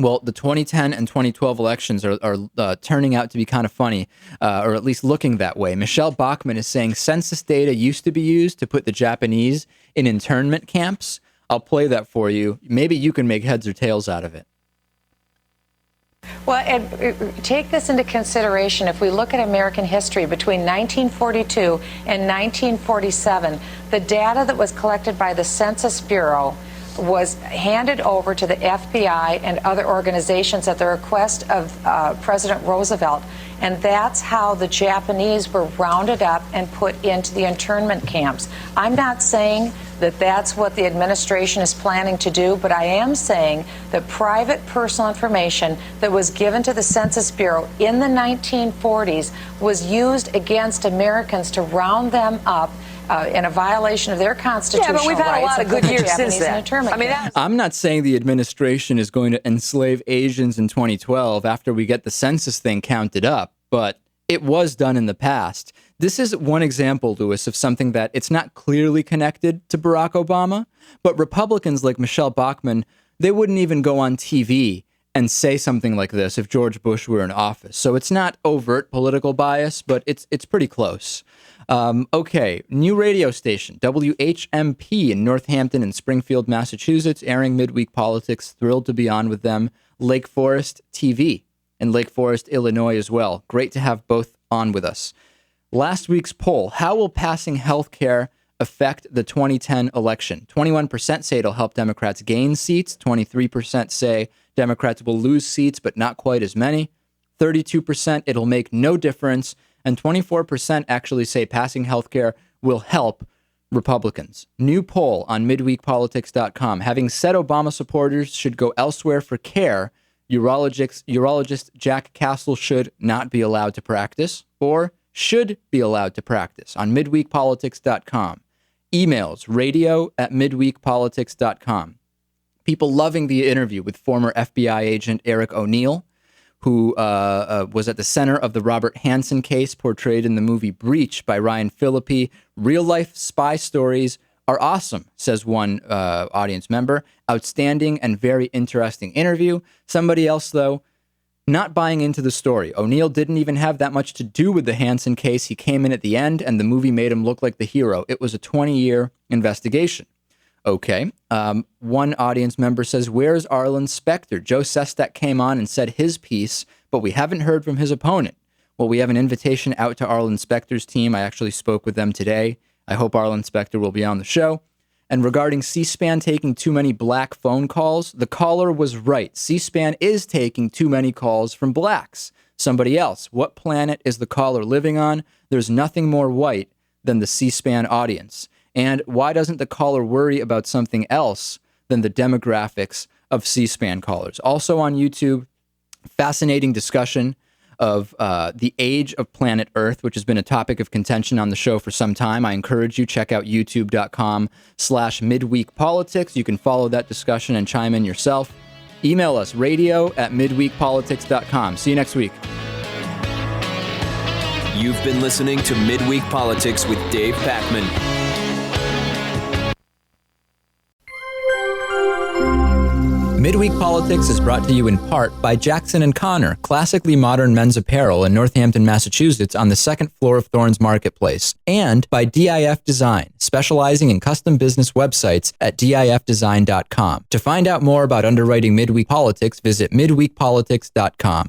Well, the 2010 and 2012 elections are turning out to be kind of funny, or at least looking that way. Michelle Bachmann is saying census data used to be used to put the Japanese in internment camps. I'll play that for you. Maybe you can make heads or tails out of it. Well, and take this into consideration. If we look at American history between 1942 and 1947, the data that was collected by the Census Bureau was handed over to the FBI and other organizations at the request of President Roosevelt. And that's how the Japanese were rounded up and put into the internment camps. I'm not saying that that's what the administration is planning to do, but I am saying that private personal information that was given to the Census Bureau in the 1940s was used against Americans to round them up in a violation of their constitutional rights. Yeah, but we've had a lot of good years since then. I'm not saying the administration is going to enslave Asians in 2012 after we get the census thing counted up, but it was done in the past. This is one example, Lewis, of something that it's not clearly connected to Barack Obama, but Republicans like Michelle Bachmann, they wouldn't even go on TV and say something like this if George Bush were in office. So it's not overt political bias, but it's pretty close. Okay, new radio station, WHMP in Northampton and Springfield, Massachusetts, airing Midweek Politics. Thrilled to be on with them. Lake Forest TV in Lake Forest, Illinois as well. Great to have both on with us. Last week's poll, how will passing health care affect the 2010 election? 21% say it'll help Democrats gain seats. 23% say Democrats will lose seats, but not quite as many. 32% it'll make no difference. And 24% actually say passing healthcare will help Republicans. New poll on midweekpolitics.com. Having said Obama supporters should go elsewhere for care, urologist Jack Castle should not be allowed to practice, or should be allowed to practice on midweekpolitics.com. Emails, radio@midweekpolitics.com. People loving the interview with former FBI agent Eric O'Neill, who was at the center of the Robert Hansen case portrayed in the movie Breach by Ryan Phillippe. Real-life spy stories are awesome, says one audience member. Outstanding and very interesting interview. Somebody else, though, not buying into the story. O'Neill didn't even have that much to do with the Hansen case. He came in at the end, and the movie made him look like the hero. It was a 20-year investigation. Okay. One audience member says, where's Arlen Specter? Joe Sestak came on and said his piece, but we haven't heard from his opponent. Well, we have an invitation out to Arlen Specter's team. I actually spoke with them today. I hope Arlen Specter will be on the show. And regarding C-SPAN taking too many black phone calls, the caller was right. C-SPAN is taking too many calls from blacks. Somebody else, what planet is the caller living on? There's nothing more white than the C-SPAN audience. And why doesn't the caller worry about something else than the demographics of C-SPAN callers? Also on YouTube, fascinating discussion of the age of planet Earth, which has been a topic of contention on the show for some time. I encourage you, check out youtube.com/midweekpolitics. You can follow that discussion and chime in yourself. Email us, radio@midweekpolitics.com. See you next week. You've been listening to Midweek Politics with Dave Pakman. Midweek Politics is brought to you in part by Jackson & Connor, classically modern men's apparel in Northampton, Massachusetts on the second floor of Thorne's Marketplace, and by DIF Design, specializing in custom business websites at difdesign.com. To find out more about underwriting Midweek Politics, visit midweekpolitics.com.